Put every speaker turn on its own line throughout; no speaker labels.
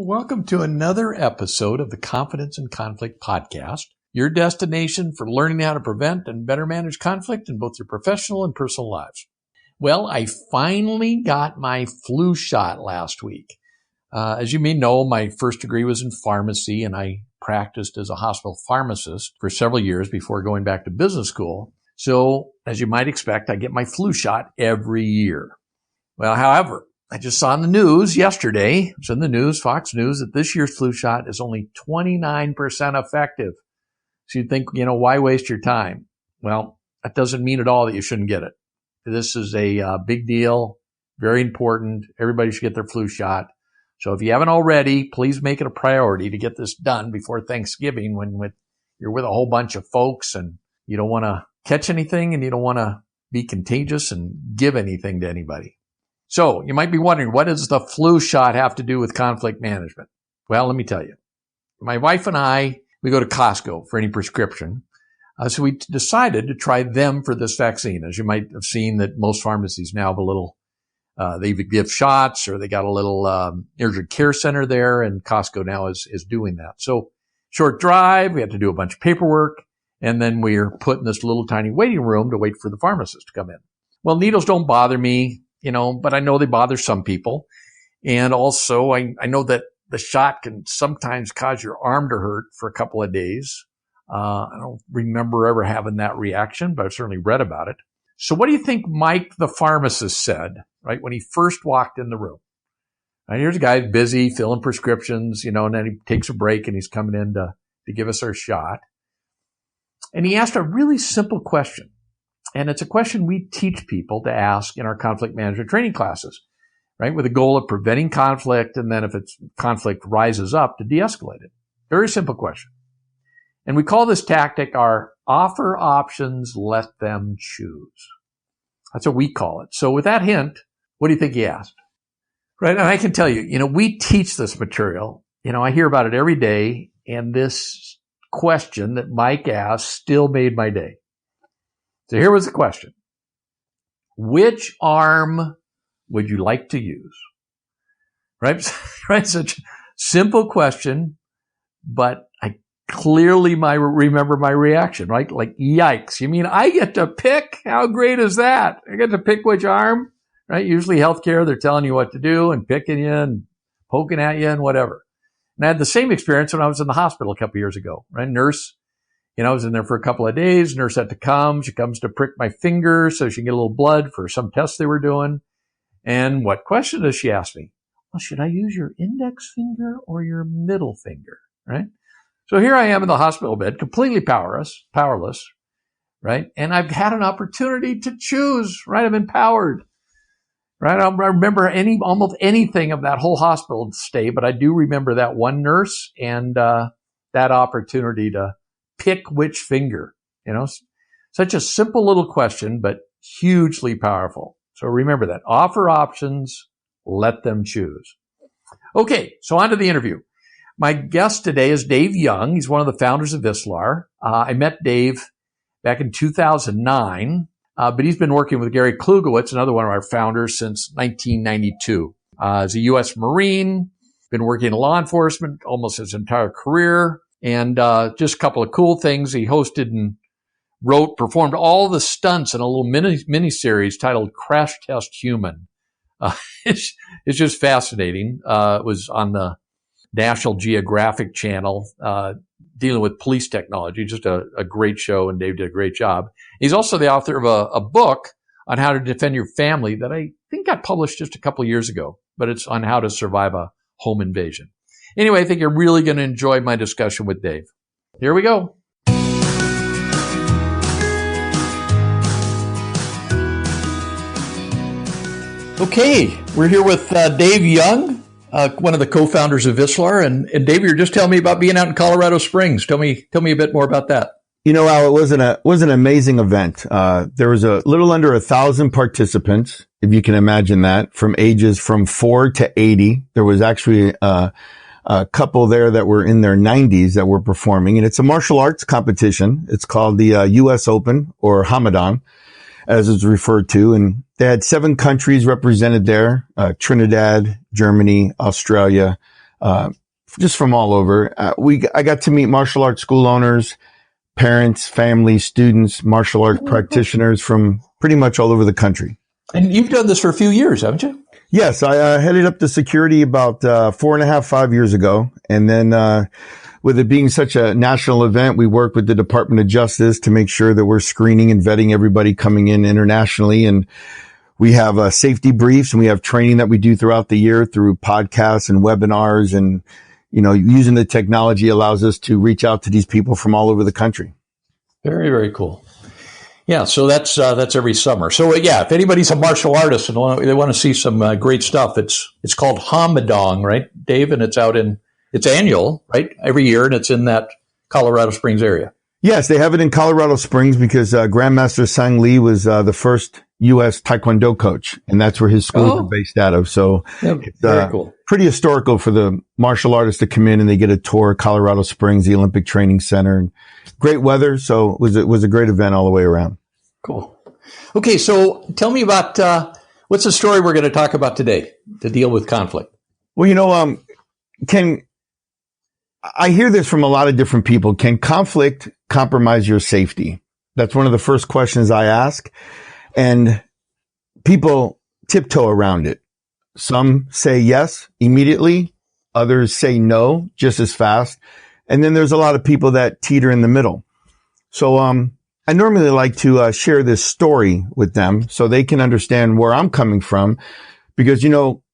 Well, welcome to another episode of the Confidence in Conflict podcast, your destination for learning how to prevent and better manage conflict in both your professional and personal lives. Well, I finally got my flu shot last week. As you may know, my first degree was in pharmacy, and I practiced as a hospital pharmacist for several years before going back to business school. So, as you might expect, I get my flu shot every year. Well, however, I just saw in the news yesterday, it's in the news, Fox News, that this year's flu shot is only 29% effective. So you'd think, why waste your time? Well, that doesn't mean at all that you shouldn't get it. This is a big deal, very important. Everybody should get their flu shot. So if you haven't already, please make it a priority to get this done before Thanksgiving when you're with a whole bunch of folks and you don't want to catch anything and you don't want to be contagious and give anything to anybody. So you might be wondering, what does the flu shot have to do with conflict management? Well, let me tell you. My wife and I, we go to Costco for any prescription. So we decided to try them for this vaccine. As you might have seen, that most pharmacies now have a little, they either give shots or they got a little urgent care center there, and Costco now is doing that. So short drive, we had to do a bunch of paperwork, and then we're put in this little tiny waiting room to wait for the pharmacist to come in. Well, needles don't bother me, but I know they bother some people. And also I know that the shot can sometimes cause your arm to hurt for a couple of days. I don't remember ever having that reaction, but I've certainly read about it. So what do you think Mike, the pharmacist, said, right, when he first walked in the room? And here's a guy busy filling prescriptions, and then he takes a break and he's coming in to give us our shot. And he asked a really simple question. And it's a question we teach people to ask in our conflict management training classes, right? With the goal of preventing conflict. And then if conflict rises up, to de-escalate it. Very simple question. And we call this tactic our offer options, let them choose. That's what we call it. So with that hint, what do you think he asked? Right? And I can tell you, we teach this material. I hear about it every day. And this question that Mike asked still made my day. So here was the question. Which arm would you like to use? Right? Such a simple question, but I clearly remember my reaction, right? Like, yikes. You mean I get to pick? How great is that? I get to pick which arm, right? Usually healthcare, they're telling you what to do and picking you and poking at you and whatever. And I had the same experience when I was in the hospital a couple of years ago, right? Nurse, I was in there for a couple of days. Nurse had to come. She comes to prick my finger so she can get a little blood for some tests they were doing. And what question does she ask me? Well, should I use your index finger or your middle finger, right? So here I am in the hospital bed, completely powerless, right? And I've had an opportunity to choose, right? I'm empowered, right? I don't remember almost anything of that whole hospital stay, but I do remember that one nurse and that opportunity to pick which finger, such a simple little question, but hugely powerful. So remember that. Offer options, let them choose. Okay, so on to the interview. My guest today is Dave Young. He's one of the founders of Vistelar. I met Dave back in 2009, but he's been working with Gary Klugowitz, another one of our founders, since 1992. As a U.S. Marine, been working in law enforcement almost his entire career. And just a couple of cool things. He hosted and performed all the stunts in a little mini series titled Crash Test Human. It's just fascinating. It was on the National Geographic Channel, dealing with police technology. Just a great show, and Dave did a great job. He's also the author of a book on how to defend your family that I think got published just a couple of years ago, but it's on how to survive a home invasion. Anyway, I think you're really going to enjoy my discussion with Dave. Here we go. Okay, we're here with Dave Young, one of the co-founders of Vistelar. And Dave, you're just telling me about being out in Colorado Springs. Tell me a bit more about that.
Al, it was an amazing event. There was a little under 1,000 participants, if you can imagine that, from ages from 4 to 80. There was actually a couple there that were in their 90s that were performing, and it's a martial arts competition. It's called the U.S. Open, or Hamadan, as it's referred to. And they had 7 countries represented there: Trinidad, Germany, Australia, just from all over. I got to meet martial arts school owners, parents, families, students, martial arts practitioners from pretty much all over the country.
And you've done this for a few years, haven't you?
Yes, I headed up the security about 4.5, 5 years ago. And then with it being such a national event, we work with the Department of Justice to make sure that we're screening and vetting everybody coming in internationally. And we have safety briefs, and we have training that we do throughout the year through podcasts and webinars. And, using the technology allows us to reach out to these people from all over the country. Very,
very cool. Yeah, so that's every summer. So if anybody's a martial artist and they want to see some great stuff, it's called Hamadong, right, Dave? And it's annual, right, every year, and it's in that Colorado Springs area.
Yes, they have it in Colorado Springs because Grandmaster Sang Lee was the first U.S. Taekwondo coach, and that's where his schools are based out of. So it's
very cool.
Pretty historical for the martial artists to come in and they get a tour of Colorado Springs, the Olympic Training Center, and great weather. So it was a great event all the way around.
Cool. Okay, so tell me about what's the story we're going to talk about today to deal with conflict?
Well, I hear this from a lot of different people. Can conflict compromise your safety? That's one of the first questions I ask. And people tiptoe around it. Some say yes immediately. Others say no just as fast. And then there's a lot of people that teeter in the middle. So I normally like to share this story with them so they can understand where I'm coming from. Because,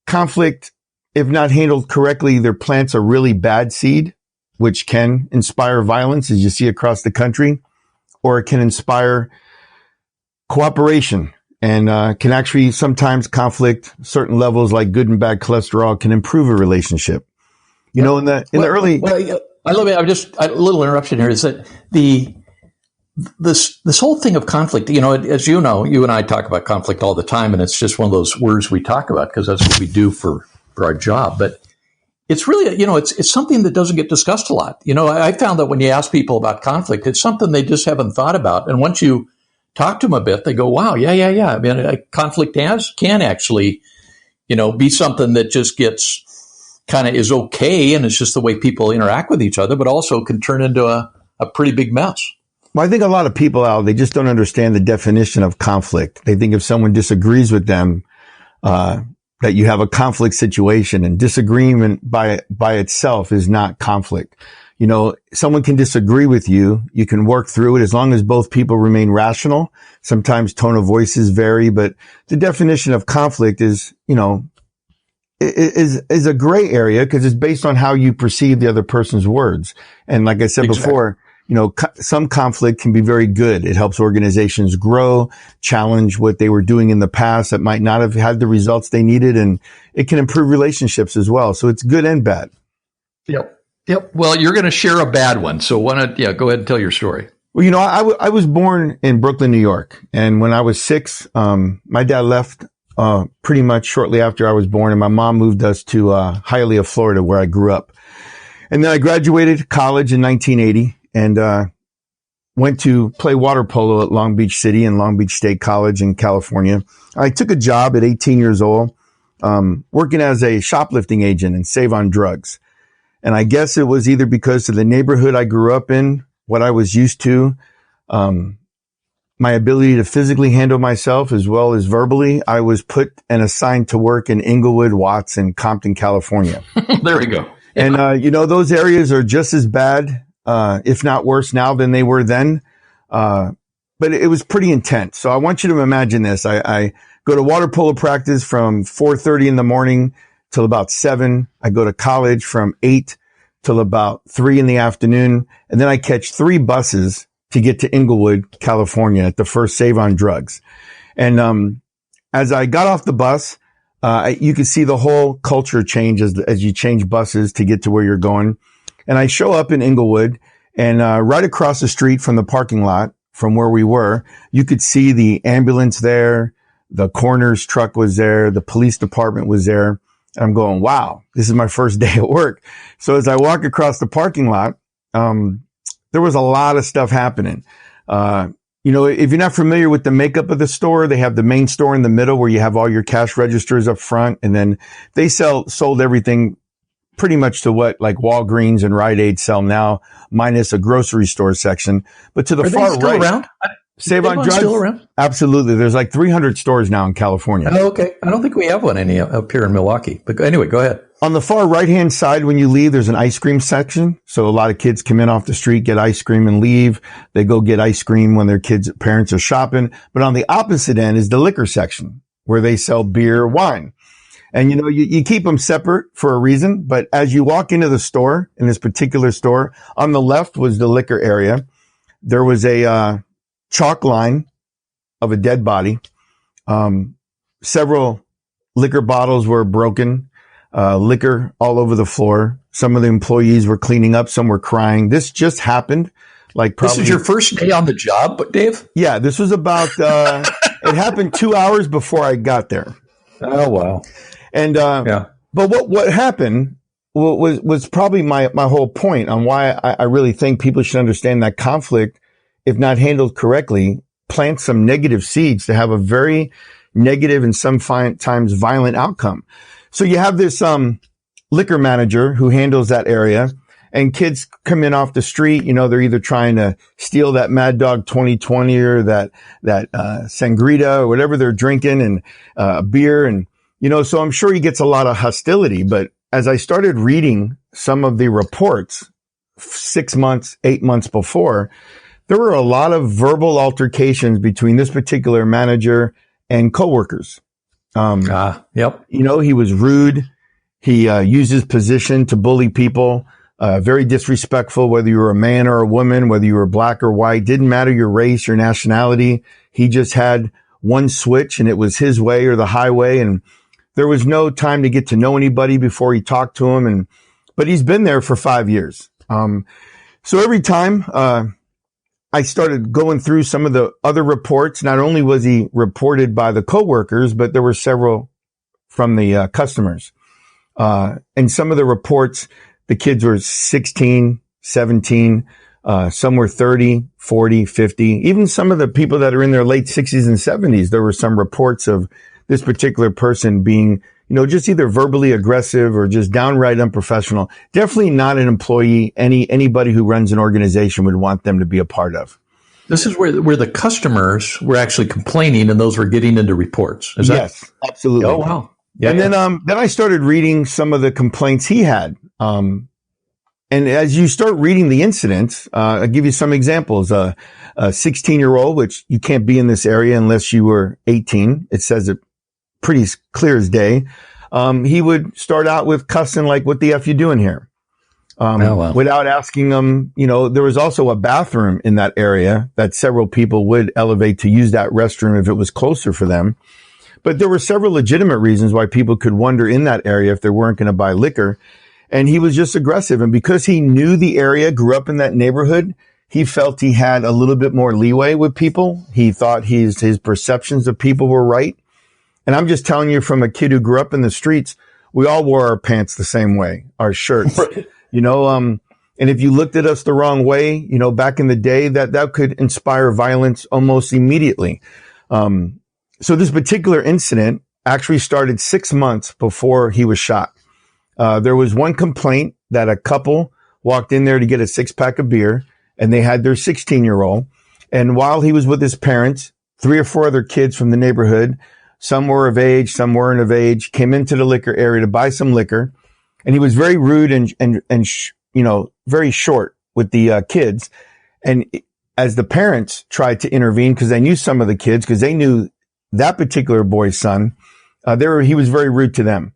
conflict, if not handled correctly, either plants a really bad seed, which can inspire violence, as you see across the country, or it can inspire cooperation and can actually sometimes conflict certain levels like good and bad cholesterol can improve a relationship. In the early.
Well, I love it. A little interruption here is that this whole thing of conflict, as you know, you and I talk about conflict all the time, and it's just one of those words we talk about because that's what we do for our job. But it's really, it's something that doesn't get discussed a lot. I found that when you ask people about conflict, it's something they just haven't thought about. And once you talk to them a bit, they go, wow, yeah. I mean, conflict can actually, be something that just gets kind of is okay. And it's just the way people interact with each other, but also can turn into a pretty big mess.
Well, I think a lot of people out, they just don't understand the definition of conflict. They think if someone disagrees with them, that you have a conflict situation, and disagreement by itself is not conflict. Someone can disagree with you. You can work through it as long as both people remain rational. Sometimes tone of voices vary, but the definition of conflict is a gray area because it's based on how you perceive the other person's words. And like I said before, some conflict can be very good. It helps organizations grow, challenge what they were doing in the past that might not have had the results they needed, and it can improve relationships as well. So it's good and bad.
Yep. Well, you're going to share a bad one. So go ahead and tell your story.
Well, I was born in Brooklyn, New York. And when I was 6, my dad left pretty much shortly after I was born. And my mom moved us to Hialeah, Florida, where I grew up. And then I graduated college in 1980 and went to play water polo at Long Beach City and Long Beach State College in California. I took a job at 18 years old, working as a shoplifting agent and save on drugs. And I guess it was either because of the neighborhood I grew up in, what I was used to, my ability to physically handle myself as well as verbally, I was put and assigned to work in Inglewood, Watts, and Compton, California.
There we go.
And, those areas are just as bad, if not worse now than they were then. But it was pretty intense. So I want you to imagine this. I go to water polo practice from 4:30 in the morning till about 7. I go to college from 8 till about 3 in the afternoon. And then I catch 3 buses to get to Inglewood, California at the first Save on Drugs. And, as I got off the bus, you could see the whole culture change as you change buses to get to where you're going. And I show up in Inglewood, and, right across the street from the parking lot from where we were, you could see the ambulance there. The coroner's truck was there. The police department was there. And I'm going, wow, this is my first day at work. So as I walk across the parking lot, there was a lot of stuff happening. If you're not familiar with the makeup of the store, they have the main store in the middle where you have all your cash registers up front. And then they sold everything pretty much to what like Walgreens and Rite Aid sell now, minus a grocery store section. But to the
Are
far
they still
right,
around?
Save on Drugs,
still around?
Absolutely. There's like 300 stores now in California.
Oh, okay. I don't think we have one any up here in Milwaukee. But anyway, go ahead.
On the far right-hand side, when you leave, there's an ice cream section. So a lot of kids come in off the street, get ice cream and leave. They go get ice cream when their parents are shopping. But on the opposite end is the liquor section where they sell beer, wine. And, you keep them separate for a reason. But as you walk into the store, in this particular store, on the left was the liquor area. There was a chalk line of a dead body. Several liquor bottles were broken. Liquor all over the floor. Some of the employees were cleaning up. Some were crying. This just happened.
This is your first day on the job, Dave?
Yeah, this was about, it happened 2 hours before I got there.
Oh, wow.
And, but what happened was probably my whole point on why I really think people should understand that conflict, if not handled correctly, plants some negative seeds to have a very negative and sometimes violent outcome. So you have this liquor manager who handles that area, and kids come in off the street. They're either trying to steal that Mad Dog 2020 or that Sangrita or whatever they're drinking, and beer, and so I'm sure he gets a lot of hostility. But as I started reading some of the reports 6 months, 8 months before, there were a lot of verbal altercations between this particular manager and coworkers.
Yep.
He was rude. He used his position to bully people, very disrespectful, whether you were a man or a woman, whether you were black or white, didn't matter your race, your nationality. He just had one switch, and it was his way or the highway. And there was no time to get to know anybody before he talked to him. But he's been there for 5 years. So every time, I started going through some of the other reports. Not only was he reported by the coworkers, but there were several from the customers. And some of the reports, the kids were 16, 17, some were 30, 40, 50. Even some of the people that are in their late 60s and 70s, there were some reports of this particular person being, just either verbally aggressive or just downright unprofessional. Definitely not an employee anybody who runs an organization would want them to be a part of.
This is where the customers were actually complaining, and those were getting into reports.
Yes, absolutely.
Oh, wow. Yeah,
and then I started reading some of the complaints he had. And as you start reading the incidents, I'll give you some examples. A 16-year-old, which you can't be in this area unless you were 18. It says it pretty clear as day. He would start out with cussing like, "What the F you doing here?" Without asking them. There was also a bathroom in that area that several people would elevate to use that restroom if it was closer for them. But there were several legitimate reasons why people could wander in that area if they weren't going to buy liquor. And he was just aggressive. And because he knew the area, grew up in that neighborhood, he felt he had a little bit more leeway with people. He thought his perceptions of people were right. And I'm just telling you, from a kid who grew up in the streets, we all wore our pants the same way, our shirts, and if you looked at us the wrong way, back in the day, that could inspire violence almost immediately. So this particular incident actually started 6 months before he was shot. There was one complaint that a couple walked in there to get a 6-pack of beer, and they had their 16-year-old. And while he was with his parents, 3 or 4 other kids from the neighborhood, some were of age, some weren't of age, came into the liquor area to buy some liquor. And he was very rude and very short with the kids. And as the parents tried to intervene, because they knew some of the kids, because they knew that particular boy's son, he was very rude to them.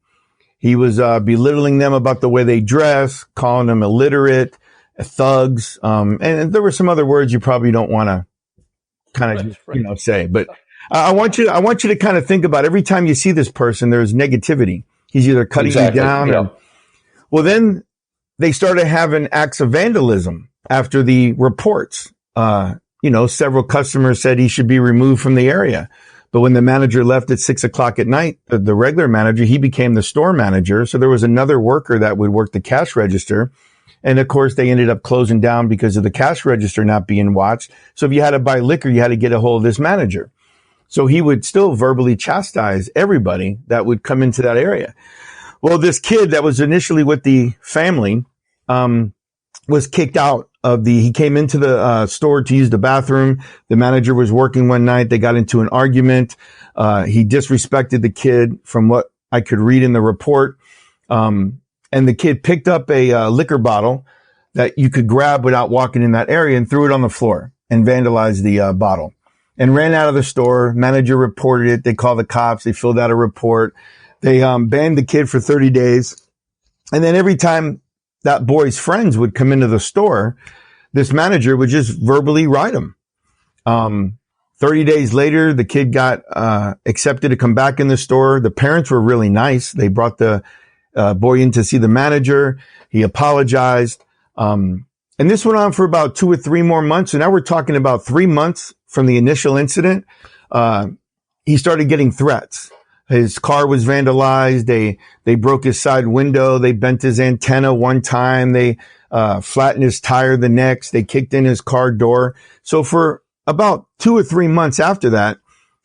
He was belittling them about the way they dress, calling them illiterate, thugs, and there were some other words you probably don't want to kind of say. But I want you to kind of think about every time you see this person, there's negativity. He's either cutting you down.
Yeah.
Well, then they started having acts of vandalism after the reports. Several customers said he should be removed from the area. But when the manager left at 6:00 at night, the regular manager, he became the store manager. So there was another worker that would work the cash register. And of course, they ended up closing down because of the cash register not being watched. So if you had to buy liquor, you had to get a hold of this manager. So he would still verbally chastise everybody that would come into that area. Well, this kid that was initially with the family, was kicked out of he came into the store to use the bathroom. The manager was working one night. They got into an argument. He disrespected the kid from what I could read in the report. And the kid picked up a liquor bottle that you could grab without walking in that area and threw it on the floor and vandalized the bottle and ran out of the store. Manager reported it. They called the cops. They filled out a report. They banned the kid for 30 days. And then every time that boy's friends would come into the store, this manager would just verbally ride him. 30 days later, the kid got accepted to come back in the store. The parents were really nice. They brought the boy in to see the manager. He apologized. And this went on for about 2 or 3 more months. And now we're talking about 3 months from the initial incident. He started getting threats. His car was vandalized. They broke his side window. They bent his antenna one time. They flattened his tire the next. They kicked in his car door. So for about 2 or 3 months after that,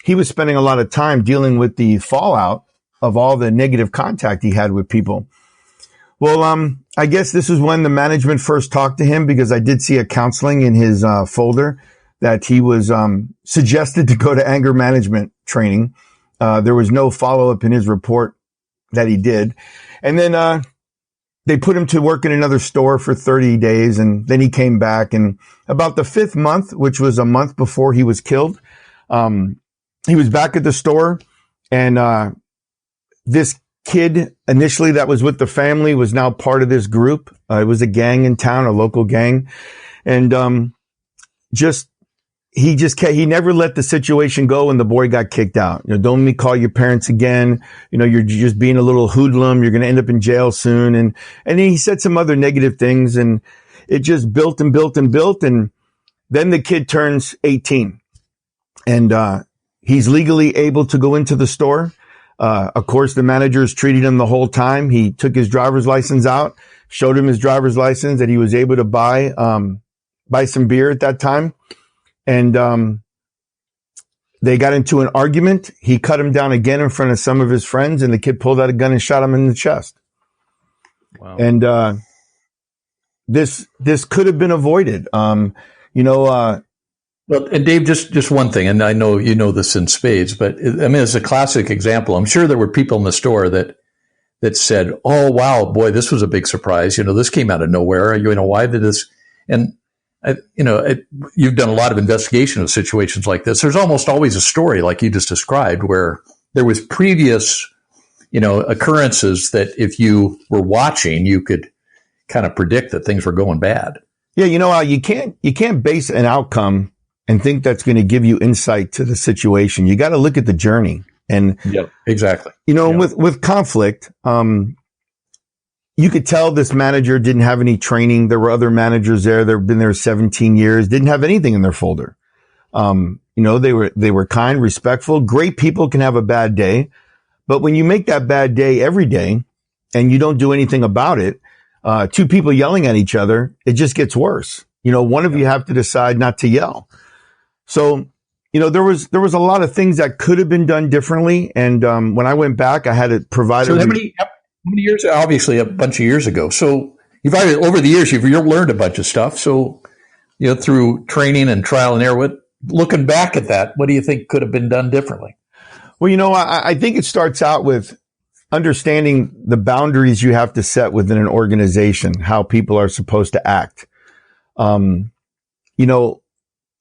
he was spending a lot of time dealing with the fallout of all the negative contact he had with people. Well, I guess this is when the management first talked to him, because I did see a counseling in his folder that he was suggested to go to anger management training. There was no follow-up in his report that he did. And then they put him to work in another store for 30 days, and then he came back. And about the 5th month, which was a month before he was killed, he was back at the store, and this kid initially that was with the family was now part of this group. It was a gang in town, a local gang. And he never let the situation go, and the boy got kicked out. You know, don't let me call your parents again. You know, you're just being a little hoodlum. You're going to end up in jail soon. And he said some other negative things, and it just built and built and built. And then the kid turns 18, and he's legally able to go into the store. Of course, the managers treated him the whole time. He took his driver's license out, showed him his driver's license that he was able to buy some beer at that time. And they got into an argument. He cut him down again in front of some of his friends, and the kid pulled out a gun and shot him in the chest. Wow. And this could have been avoided. Well,
and Dave, just one thing, and I know you know this in spades, but I mean, it's a classic example. I'm sure there were people in the store that said, "Oh, wow, boy, this was a big surprise. You know, this came out of nowhere. You know, why did this?" And you've done a lot of investigation of situations like this. There's almost always a story, like you just described, where there was previous, occurrences that if you were watching, you could kind of predict that things were going bad.
Yeah, you can't base an outcome and think that's going to give you insight to the situation. You got to look at the journey. And
yeah, exactly.
With conflict, you could tell this manager didn't have any training. There were other managers there. They've been there 17 years, didn't have anything in their folder. They were kind, respectful. Great people can have a bad day. But when you make that bad day every day and you don't do anything about it, 2 people yelling at each other, it just gets worse. One of you have to decide not to yell. So, there was a lot of things that could have been done differently. And when I went back, I had to provide.
So how many years? Obviously, a bunch of years ago. So over the years, you've learned a bunch of stuff. So, through training and trial and error, looking back at that, what do you think could have been done differently?
Well, I think it starts out with understanding the boundaries you have to set within an organization, how people are supposed to act.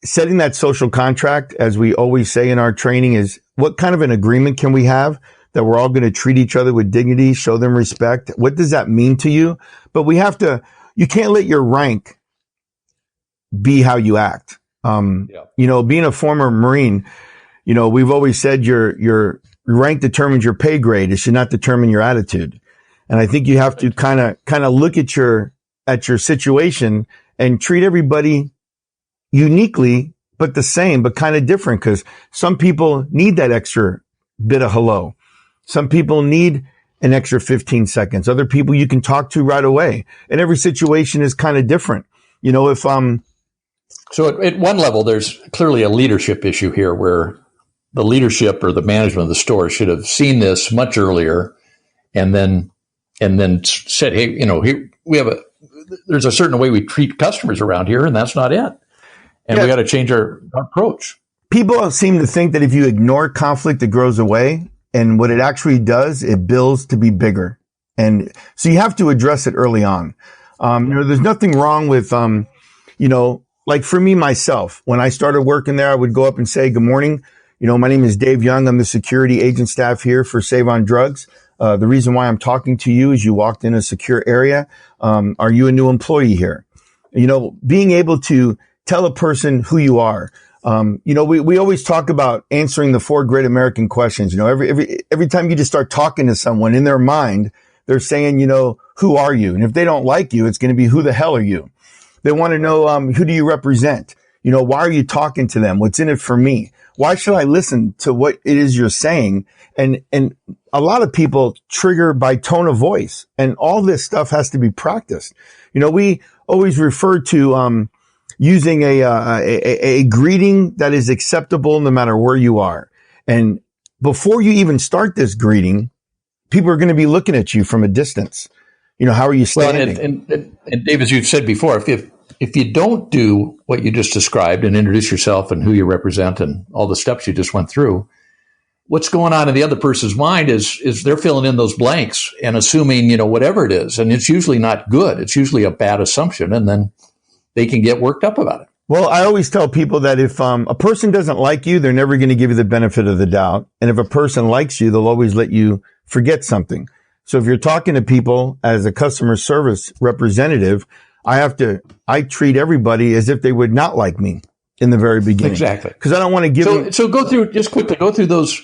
Setting that social contract, as we always say in our training, is what kind of an agreement can we have that we're all going to treat each other with dignity, show them respect? What does that mean to you? But you can't let your rank be how you act. Being a former Marine, we've always said your rank determines your pay grade. It should not determine your attitude. And I think you have to kind of look at your situation and treat everybody uniquely, but the same, but kind of different, because some people need that extra bit of hello. Some people need an extra 15 seconds. Other people you can talk to right away. And every situation is kind of different.
So at one level, there's clearly a leadership issue here where the leadership or the management of the store should have seen this much earlier and then and then said, hey, here there's a certain way we treat customers around here, and that's not it. And we got to change our approach.
People seem to think that if you ignore conflict, it grows away. And what it actually does, it builds to be bigger. And so you have to address it early on. There's nothing wrong with, like for me, myself, when I started working there, I would go up and say, good morning. My name is Dave Young. I'm the security agent staff here for Save on Drugs. The reason why I'm talking to you is you walked in a secure area. Are you a new employee here? Being able to tell a person who you are. We always talk about answering the 4 great American questions. Every time you just start talking to someone in their mind, they're saying, who are you? And if they don't like you, it's going to be, who the hell are you? They want to know, who do you represent? Why are you talking to them? What's in it for me? Why should I listen to what it is you're saying? And a lot of people trigger by tone of voice, and all this stuff has to be practiced. We always refer to, using a greeting that is acceptable no matter where you are. And before you even start this greeting, people are going to be looking at you from a distance. How are you standing?
Well, and Dave, as you've said before, if you don't do what you just described and introduce yourself and who you represent and all the steps you just went through, what's going on in the other person's mind is they're filling in those blanks and assuming, whatever it is. And it's usually not good. It's usually a bad assumption. And then they can get worked up about it.
Well, I always tell people that if a person doesn't like you, they're never going to give you the benefit of the doubt. And if a person likes you, they'll always let you forget something. So if you're talking to people as a customer service representative, I treat everybody as if they would not like me in the very beginning.
Exactly.
Because I don't want to give them.
So just quickly go through those.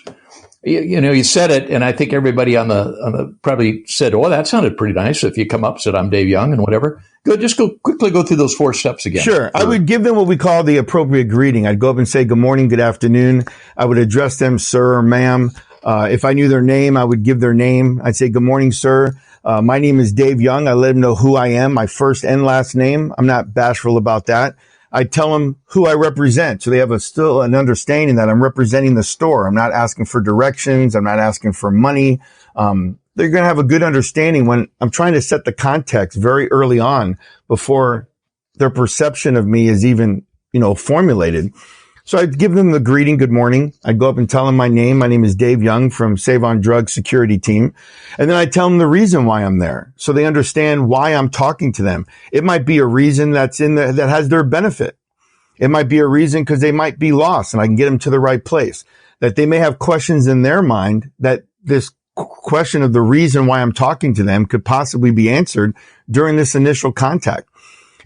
You said it, and I think everybody on the probably said, "Oh, that sounded pretty nice." If you come up, said, "I'm Dave Young," and whatever, quickly go through those 4 steps again.
Sure, I would give them what we call the appropriate greeting. I'd go up and say, "Good morning, good afternoon." I would address them, sir or ma'am. If I knew their name, I would give their name. I'd say, "Good morning, sir. My name is Dave Young." I let them know who I am, my first and last name. I'm not bashful about that. I tell them who I represent, so they have still an understanding that I'm representing the store. I'm not asking for directions. I'm not asking for money. They're going to have a good understanding when I'm trying to set the context very early on before their perception of me is even, formulated. So I'd give them the greeting, good morning. I'd go up and tell them my name. My name is Dave Young from Save on Drugs security team. And then I tell them the reason why I'm there, so they understand why I'm talking to them. It might be a reason that has their benefit. It might be a reason because they might be lost and I can get them to the right place. That they may have questions in their mind that this question of the reason why I'm talking to them could possibly be answered during this initial contact.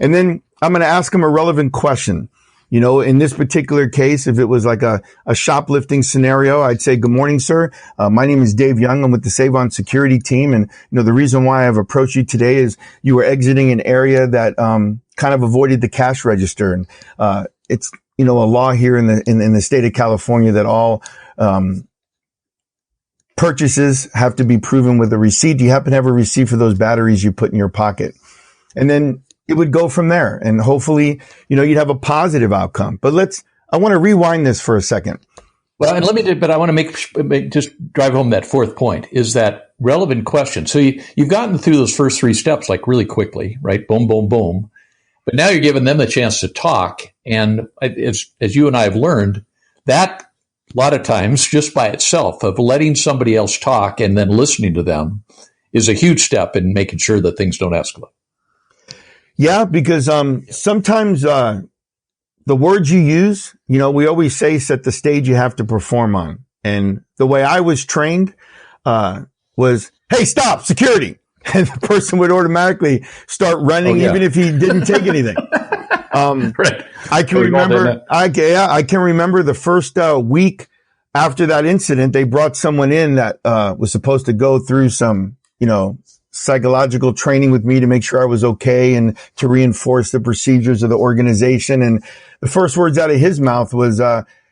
And then I'm going to ask them a relevant question. In this particular case, if it was like a shoplifting scenario, I'd say, good morning, sir. My name is Dave Young. I'm with the Save On security team. And, the reason why I've approached you today is you were exiting an area that, kind of avoided the cash register. And, it's, a law here in the state of California that all, purchases have to be proven with a receipt. Do you happen to have a receipt for those batteries you put in your pocket? And then it would go from there. And hopefully, you'd have a positive outcome. But I want to rewind this for a second.
Well, and but I want to just drive home that 4th point is that relevant question. So you've gotten through those first 3 steps, like really quickly, right? Boom, boom, boom. But now you're giving them the chance to talk. And as you and I have learned, that a lot of times just by itself of letting somebody else talk and then listening to them is a huge step in making sure that things don't escalate.
Yeah, because sometimes the words you use, we always say set the stage you have to perform on. And the way I was trained was, hey, stop, security. And the person would automatically start running even if he didn't take anything.
Right.
I can remember the first week after that incident, they brought someone in that was supposed to go through some, psychological training with me to make sure I was okay and to reinforce the procedures of the organization. And the first words out of his mouth was,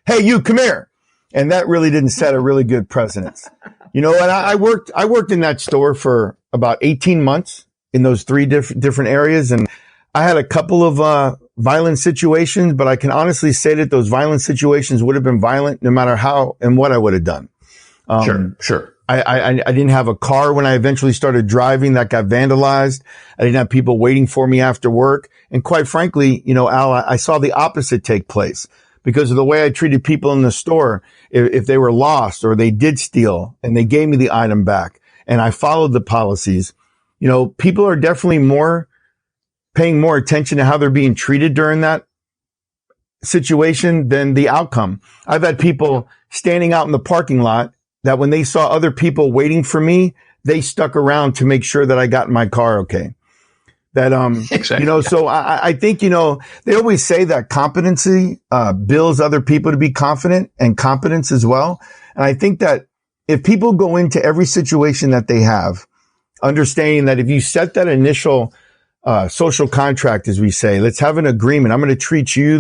hey, you come here. And that really didn't set a really good precedence. And I worked in that store for about 18 months in those 3 different areas. And I had a couple of, violent situations, but I can honestly say that those violent situations would have been violent no matter how and what I would have done.
Sure.
I didn't have a car when I eventually started driving that got vandalized. I didn't have people waiting for me after work. And quite frankly, Al, I saw the opposite take place because of the way I treated people in the store. If they were lost or they did steal and they gave me the item back and I followed the policies, people are definitely paying more attention to how they're being treated during that situation than the outcome. I've had people standing out in the parking lot that when they saw other people waiting for me, they stuck around to make sure that I got in my car okay. That,
exactly.
So I think, they always say that competency, builds other people to be confident and competence as well. And I think that if people go into every situation that they have, understanding that if you set that initial, social contract, as we say, let's have an agreement. I'm going to treat you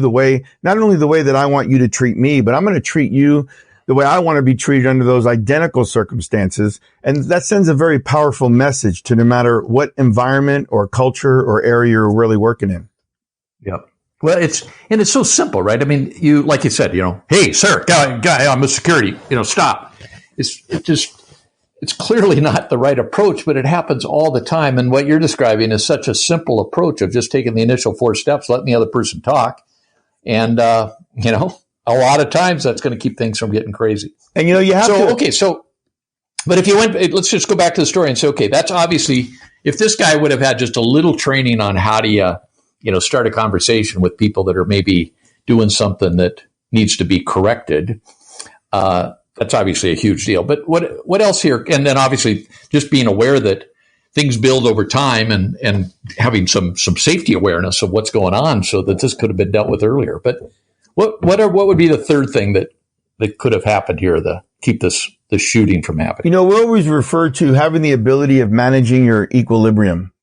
not only the way that I want you to treat me, but I'm going to treat you the way I want to be treated under those identical circumstances. And that sends a very powerful message to no matter what environment or culture or area you're really working in.
Yep. Well, it's so simple, right? I mean, like you said, hey, sir, guy, I'm a security, stop. It's clearly not the right approach, but it happens all the time. And what you're describing is such a simple approach of just taking the initial 4 steps, letting the other person talk. And, a lot of times that's going to keep things from getting crazy.
And, you have to.
Okay. So, but if you let's just go back to the story and say, okay, that's obviously, if this guy would have had just a little training on how do you, start a conversation with people that are maybe doing something that needs to be corrected, that's obviously a huge deal. But what else here? And then obviously just being aware that things build over time and having some safety awareness of what's going on so that this could have been dealt with earlier. But what would be the third thing that could have happened here to keep this shooting from happening?
We always refer to having the ability of managing your equilibrium.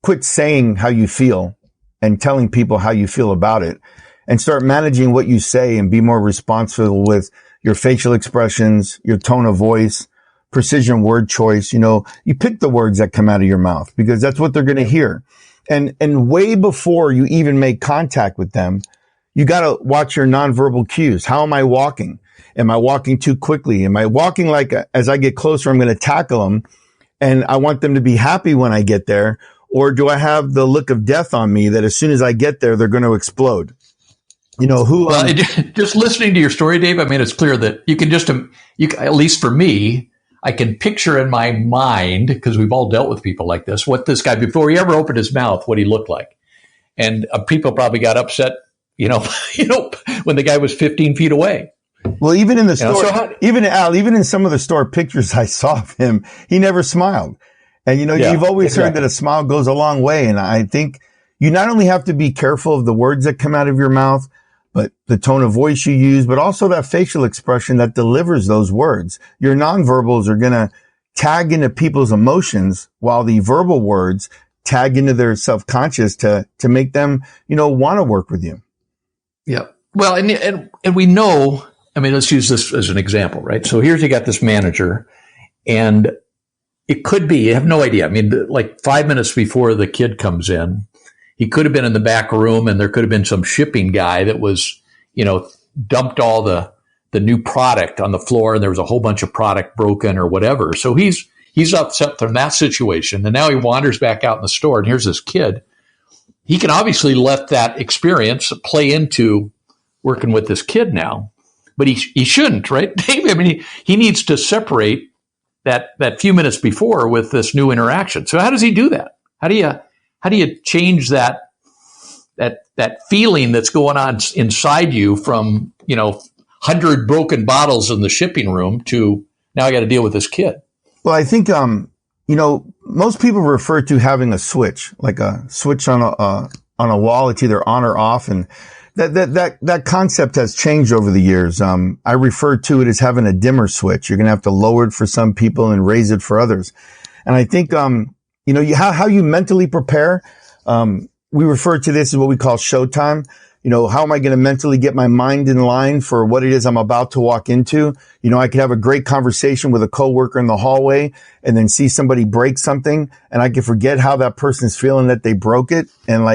Quit saying how you feel and telling people how you feel about it, and start managing what you say and be more responsible with your facial expressions, your tone of voice, precision word choice. You pick the words that come out of your mouth because that's what they're going to hear. And way before you even make contact with them, you got to watch your nonverbal cues. How am I walking? Am I walking too quickly? Am I walking like as I get closer, I'm going to tackle them and I want them to be happy when I get there? Or do I have the look of death on me that as soon as I get there, they're going to explode?
Just listening to your story, Dave, I mean, it's clear that you can at least for me, I can picture in my mind, because we've all dealt with people like this, what this guy, before he ever opened his mouth, what he looked like. And people probably got upset, when the guy was 15 feet away.
Well, even in the store, even in some of the store pictures I saw of him, he never smiled. And, you've always heard that a smile goes a long way. And I think you not only have to be careful of the words that come out of your mouth, but the tone of voice you use, but also that facial expression that delivers those words. Your nonverbals are going to tag into people's emotions while the verbal words tag into their self-conscious to make them, want to work with you.
Yeah. Well, and we know, I mean, let's use this as an example, right? So here's you got this manager and it could be, you have no idea. I mean, like 5 minutes before the kid comes in, he could have been in the back room and there could have been some shipping guy that was, dumped all the new product on the floor and there was a whole bunch of product broken or whatever. So he's upset from that situation. And now he wanders back out in the store and here's this kid. He can obviously let that experience play into working with this kid now, but he shouldn't, right? I mean, he needs to separate that few minutes before with this new interaction. So how does he do that? How do you change that feeling that's going on inside you from, 100 broken bottles in the shipping room to now I got to deal with this kid? Well,
I think, most people refer to having a switch, like a switch on a wall. It's either on or off. And that concept has changed over the years. I refer to it as having a dimmer switch. You're going to have to lower it for some people and raise it for others. And I think, how you mentally prepare, we refer to this as what we call showtime. How am I going to mentally get my mind in line for what it is I'm about to walk into? I could have a great conversation with a coworker in the hallway and then see somebody break something and I could forget how that person's feeling that they broke it. And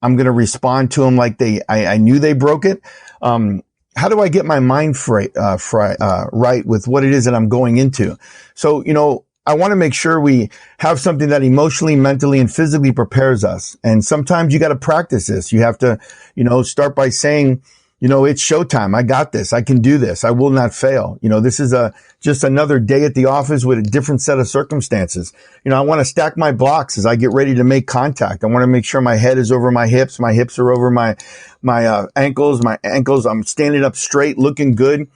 I'm going to respond to them like I knew they broke it. how do I get my mind right with what it is that I'm going into? So, I want to make sure we have something that emotionally, mentally, and physically prepares us. And sometimes you got to practice this. You have to, start by saying, it's showtime. I got this. I can do this. I will not fail. This is just another day at the office with a different set of circumstances. I want to stack my blocks as I get ready to make contact. I want to make sure my head is over my hips are over my ankles, I'm standing up straight, looking good,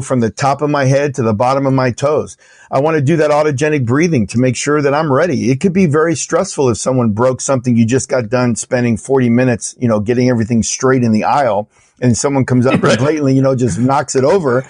from the top of my head to the bottom of my toes. I want to do that autogenic breathing to make sure that I'm ready. It could be very stressful if someone broke something you just got done spending 40 minutes, getting everything straight in the aisle, and someone comes up and blatantly, just knocks it over.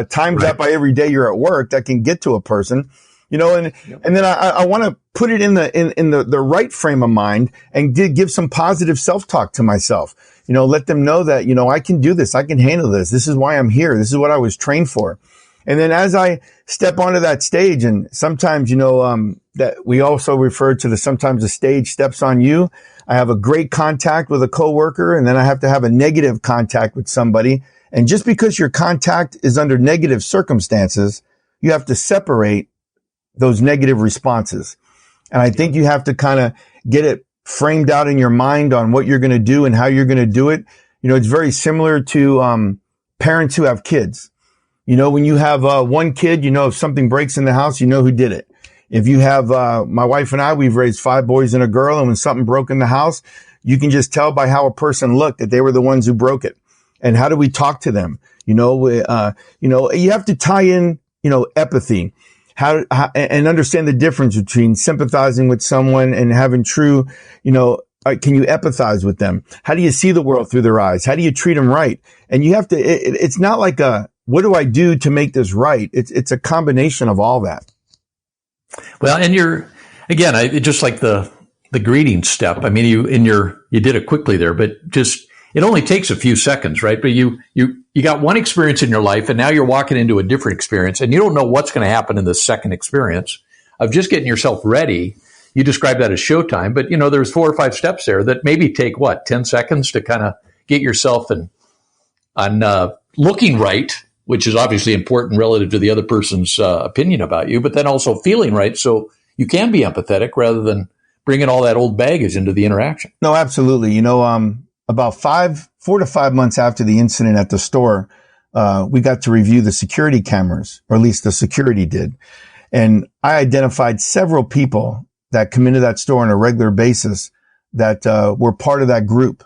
Times that by every day you're at work, that can get to a person, and then I want to put it in the right frame of mind and give some positive self-talk to myself. Let them know that, I can do this. I can handle this. This is why I'm here. This is what I was trained for. And then as I step onto that stage, and sometimes, that we also refer to sometimes the stage steps on you. I have a great contact with a coworker, and then I have to have a negative contact with somebody. And just because your contact is under negative circumstances, you have to separate those negative responses. And I think you have to kind of get it framed out in your mind on what you're going to do and how you're going to do it. It's very similar to parents who have kids. When you have one kid, if something breaks in the house, you know who did it. If you have my wife and I, we've raised 5 boys and a girl, and when something broke in the house, you can just tell by how a person looked that they were the ones who broke it. And how do we talk to them? You have to tie in, empathy. And understand the difference between sympathizing with someone and having true, can you empathize with them? How do you see the world through their eyes? How do you treat them right? And you have to, it's not like what do I do to make this right? It's a combination of all that.
Well, and just like the greeting step. I mean, you did it quickly there, but it only takes a few seconds, right? But you got one experience in your life, and now you're walking into a different experience, and you don't know what's going to happen in the second experience of just getting yourself ready. You describe that as showtime, but there's 4 or 5 steps there that maybe take 10 seconds to kind of get yourself on looking right, which is obviously important relative to the other person's opinion about you, but then also feeling right so you can be empathetic rather than bringing all that old baggage into the interaction.
No, absolutely. About 4 to 5 months after the incident at the store, we got to review the security cameras, or at least the security did. And I identified several people that come into that store on a regular basis that were part of that group.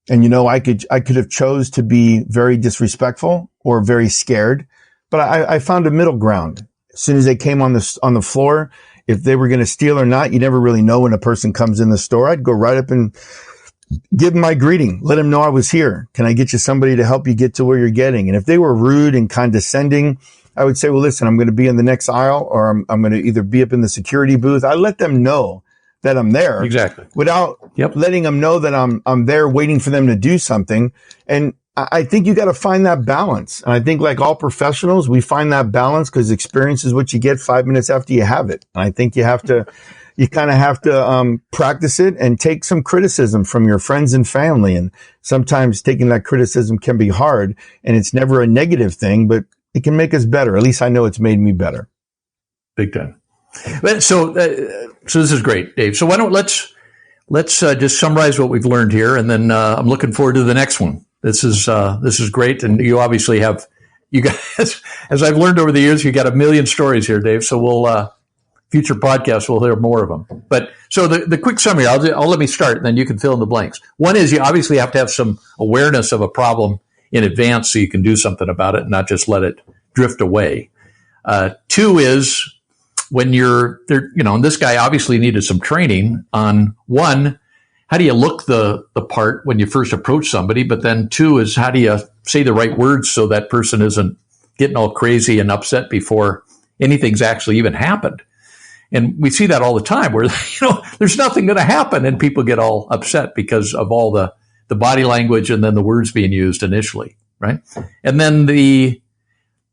And, I could have chose to be very disrespectful or very scared, but I found a middle ground. As soon as they came on the floor, if they were going to steal or not, you never really know when a person comes in the store. I'd go right up and give them my greeting, let them know I was here. Can I get you somebody to help you get to where you're getting? And if they were rude and condescending, I would say, well, listen, I'm going to be in the next aisle, or I'm going to either be up in the security booth. I let them know that I'm there.
Exactly.
Without letting them know that I'm there waiting for them to do something. And I think you got to find that balance. And I think, like all professionals, we find that balance because experience is what you get 5 minutes after you have it. And I think you kind of have to practice it and take some criticism from your friends and family. And sometimes taking that criticism can be hard, and it's never a negative thing, but it can make us better. At least I know it's made me better.
Big time. So this is great, Dave. So why don't let's just summarize what we've learned here, and then I'm looking forward to the next one. This is great, and you obviously have, you guys, as I've learned over the years, you got a million stories here, Dave. So we'll future podcasts we'll hear more of them. But so the quick summary, I'll let me start, and then you can fill in the blanks. One is you obviously have to have some awareness of a problem in advance so you can do something about it and not just let it drift away. 2 is when you're there, and this guy obviously needed some training on, 1, how do you look the part when you first approach somebody? But then 2 is how do you say the right words so that person isn't getting all crazy and upset before anything's actually even happened. And we see that all the time where, there's nothing going to happen and people get all upset because of all the body language and then the words being used initially, right? And then the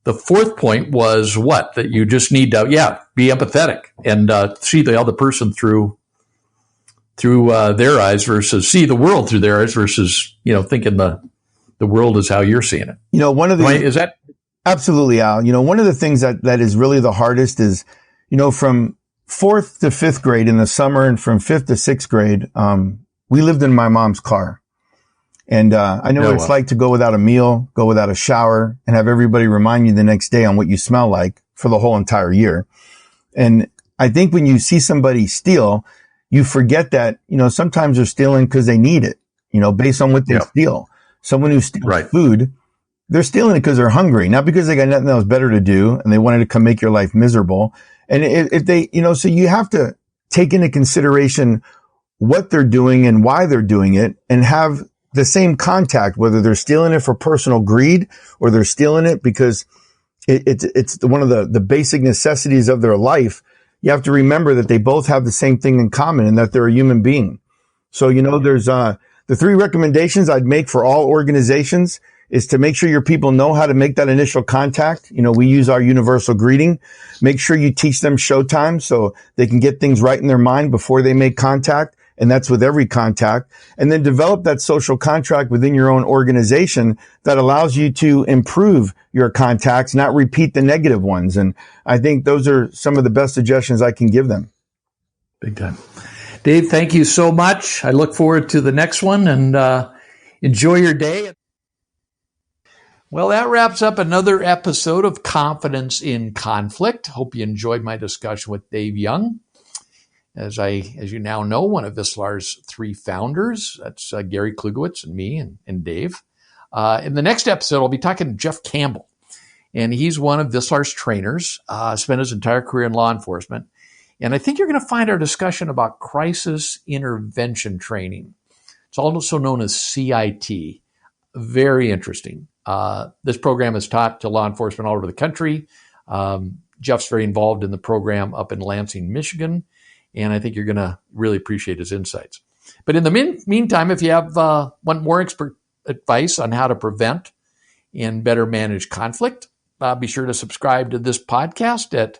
4th point was what? That you just need to, be empathetic and see the other person through their eyes versus see the world through their eyes versus, thinking the the world is how you're seeing it.
One of the,
Is that
absolutely, Al. One of the things that is really the hardest is, from 4th to 5th grade in the summer and from 5th to 6th grade, we lived in my mom's car. And, I know what it's like to go without a meal, go without a shower, and have everybody remind you the next day on what you smell like for the whole entire year. And I think when you see somebody steal, you forget that, sometimes they're stealing because they need it, based on what they steal. Someone who steals food, they're stealing it because they're hungry, not because they got nothing else better to do and they wanted to come make your life miserable. And if they, so you have to take into consideration what they're doing and why they're doing it, and have the same contact, whether they're stealing it for personal greed or they're stealing it because it's one of the basic necessities of their life. You have to remember that they both have the same thing in common, and that they're a human being. So, there's the 3 recommendations I'd make for all organizations is to make sure your people know how to make that initial contact. We use our universal greeting. Make sure you teach them showtime so they can get things right in their mind before they make contact. And that's with every contact. And then develop that social contract within your own organization that allows you to improve your contacts, not repeat the negative ones. And I think those are some of the best suggestions I can give them.
Big time. Dave, thank you so much. I look forward to the next one, and enjoy your day. Well, that wraps up another episode of Confidence in Conflict. Hope you enjoyed my discussion with Dave Young. As you now know, one of Vistelar's 3 founders. That's Gary Klugowitz and me and Dave. In the next episode, I'll be talking to Jeff Campbell, and he's one of Vistelar's trainers, spent his entire career in law enforcement. And I think you're going to find our discussion about crisis intervention training. It's also known as CIT. Very interesting. This program is taught to law enforcement all over the country. Jeff's very involved in the program up in Lansing, Michigan. And I think you're going to really appreciate his insights. But in the meantime, if you want more expert advice on how to prevent and better manage conflict, be sure to subscribe to this podcast at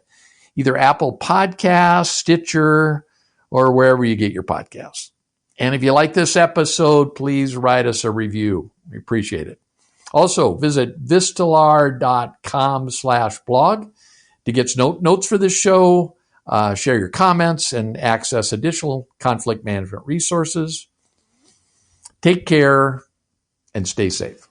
either Apple Podcasts, Stitcher, or wherever you get your podcasts. And if you like this episode, please write us a review. We appreciate it. Also, visit vistelar.com/blog to get notes for this show, share your comments, and access additional conflict management resources. Take care and stay safe.